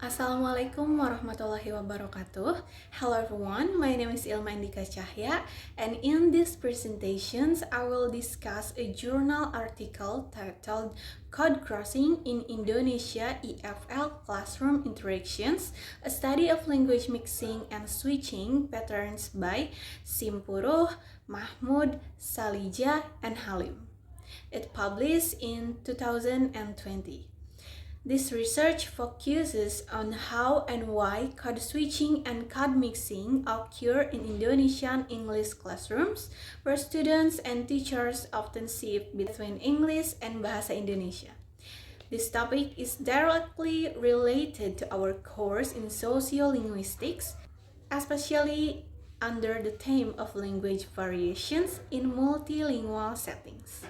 Assalamualaikum warahmatullahi wabarakatuh. Hello everyone, my name is Ilma Andika Cahya, and in these presentations I will discuss a journal article titled Code Crossing in Indonesia EFL Classroom Interactions, a study of language mixing and switching patterns by Simpuruh, Mahmud, Salija, and Halim. It published in 2020. This research focuses on how and why code switching and code mixing occur in Indonesian English classrooms, where students and teachers often shift between English and Bahasa Indonesia. This topic is directly related to our course in Sociolinguistics, especially under the theme of language variations in multilingual settings.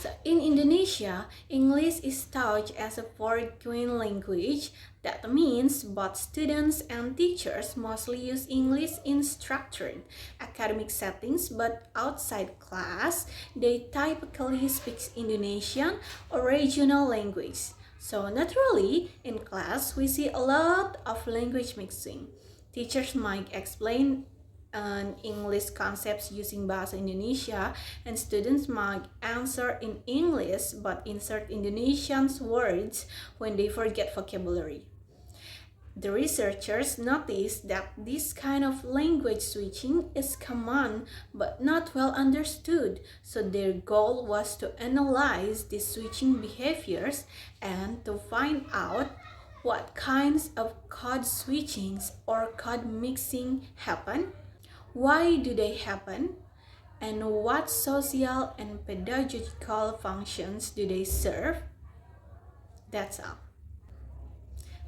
So in Indonesia, English is taught as a foreign language. That means both students and teachers mostly use English in structured academic settings, but outside class, they typically speak Indonesian or regional language. So naturally, in class, we see a lot of language mixing. Teachers might explain English concepts using Bahasa Indonesia, and students might answer in English but insert Indonesian words when they forget vocabulary. The researchers noticed that this kind of language switching is common but not well understood, so their goal was to analyze these switching behaviors and to find out what kinds of code switchings or code mixing happen, why do they happen, and what social and pedagogical functions do they serve? That's all.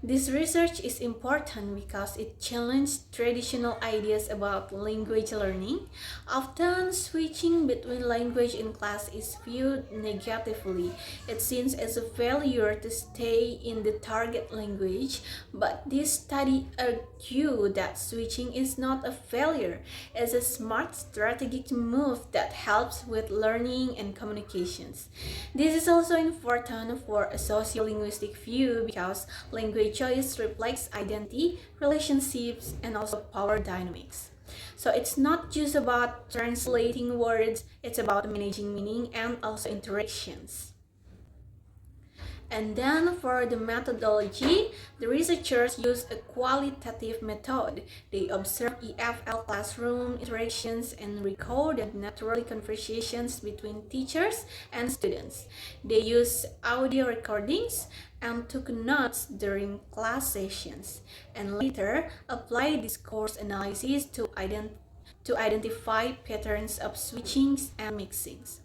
This research is important because it challenged traditional ideas about language learning. Often, switching between language in class is viewed negatively. It seems as a failure to stay in the target language, but this study argued that switching is not a failure. It's a smart strategic move that helps with learning and communications. This is also important for a sociolinguistic view because language choice reflects identity, relationships, and also power dynamics. So it's not just about translating words, it's about managing meaning and also interactions. And then for the methodology, the researchers use a qualitative method. They observe EFL classroom interactions and recorded naturally conversations between teachers and students. They use audio recordings and took notes during class sessions, and later applied discourse analysis to identify patterns of switchings and mixings.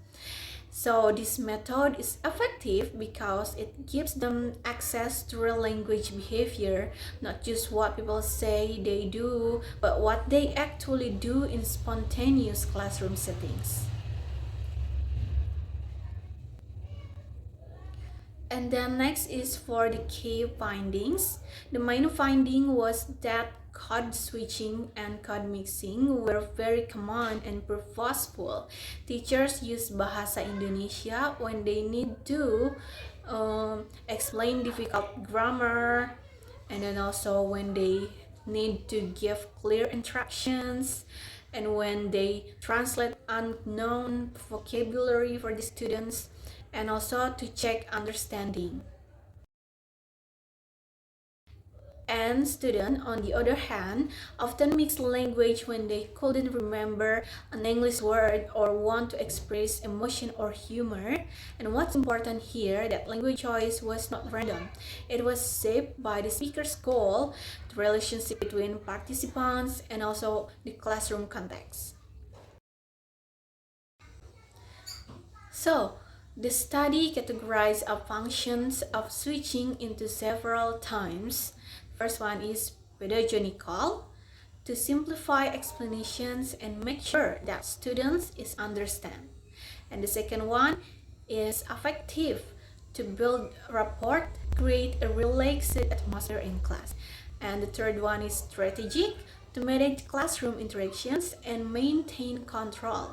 So this method is effective because it gives them access to real language behavior, not just what people say they do, but what they actually do in spontaneous classroom settings. And then next is for the key findings. The main finding was that code switching and code mixing were very common and purposeful. Teachers use Bahasa Indonesia when they need to explain difficult grammar, and then also when they need to give clear instructions, and when they translate unknown vocabulary for the students, and also to check understanding. And students, on the other hand, often mix language when they couldn't remember an English word or want to express emotion or humor. And what's important here, that language choice was not random. It was shaped by the speaker's goal, the relationship between participants, and also the classroom context. So, the study categorized the functions of switching into several types. First one is pedagogical, to simplify explanations and make sure that students is understand. And the second one, is affective to build rapport, create a relaxed atmosphere in class. And the third one is strategic to manage classroom interactions and maintain control.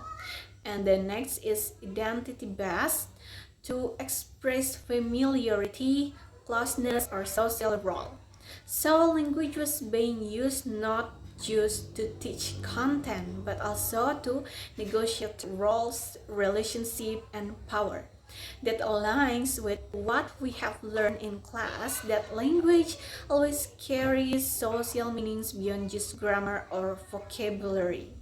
And the next is identity based to express familiarity, closeness, or social role. So language was being used not just to teach content but also to negotiate roles, relationship, and power. That aligns with what we have learned in class, that language always carries social meanings beyond just grammar or vocabulary.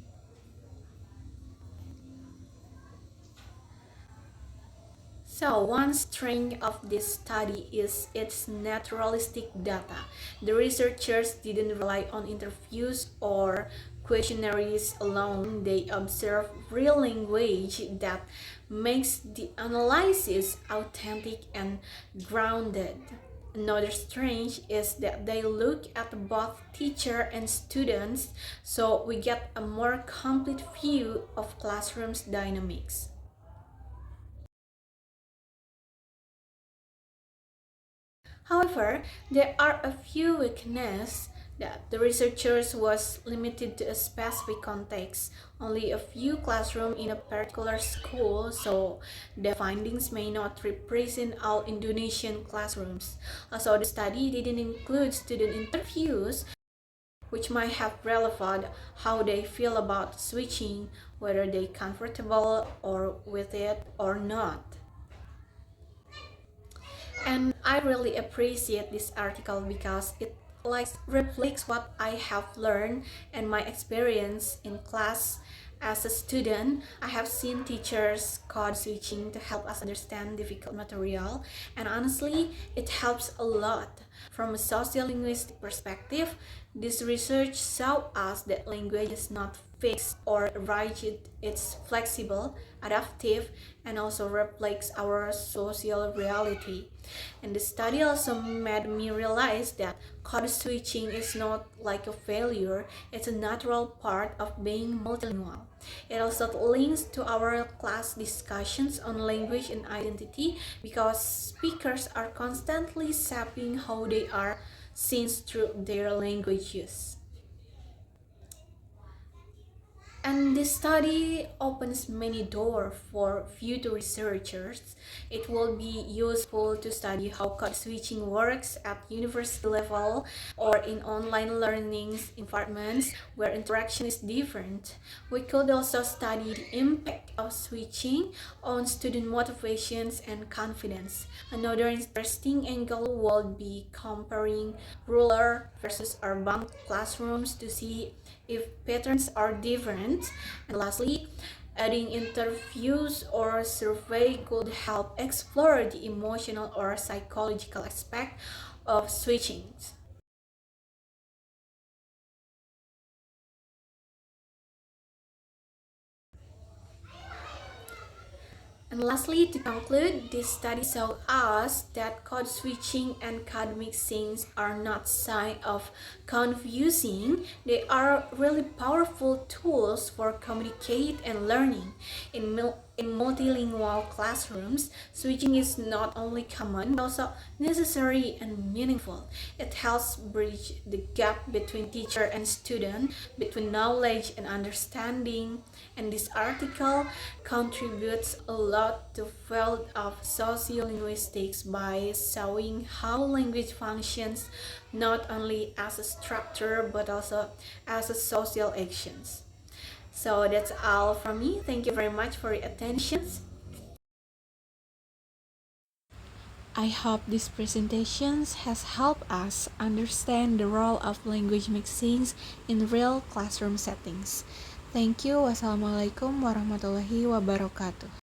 So, one strength of this study is its naturalistic data. The researchers didn't rely on interviews or questionnaires alone, they observed real language that makes the analysis authentic and grounded. Another strength is that they look at both teacher and students, so we get a more complete view of classroom's dynamics. However, there are a few weaknesses that the researchers was limited to a specific context, only a few classrooms in a particular school, so the findings may not represent all Indonesian classrooms. Also, the study didn't include student interviews, which might have relevant how they feel about switching, whether they comfortable or with it or not. And I really appreciate this article because it reflects what I have learned and my experience in class. As a student, I have seen teachers code switching to help us understand difficult material, and honestly, it helps a lot. From a sociolinguistic perspective, this research shows us that language is not fixed or rigid, it's flexible, adaptive, and also reflects our social reality. And the study also made me realize that code switching is not like a failure, it's a natural part of being multilingual. It also links to our class discussions on language and identity because speakers are constantly shaping how they are seen through their language use. And this study opens many doors for future researchers. It will be useful to study how code switching works at university level or in online learning environments where interaction is different. We could also study the impact of switching on student motivations and confidence. Another interesting angle would be comparing rural versus urban classrooms to see if patterns are different. And lastly, adding interviews or survey could help explore the emotional or psychological aspect of switching. And lastly, to conclude, this study showed us that code switching and code mixing are not signs of confusing. They are really powerful tools for communicate and learning. In multilingual classrooms, switching is not only common but also necessary and meaningful. It helps bridge the gap between teacher and student, between knowledge and understanding, and this article contributes a lot to field of sociolinguistics by showing how language functions not only as a structure but also as a social actions. So that's all from me. Thank you very much for your attention. I hope this presentation has helped us understand the role of language mixing in real classroom settings. Thank you. Wassalamualaikum warahmatullahi wabarakatuh.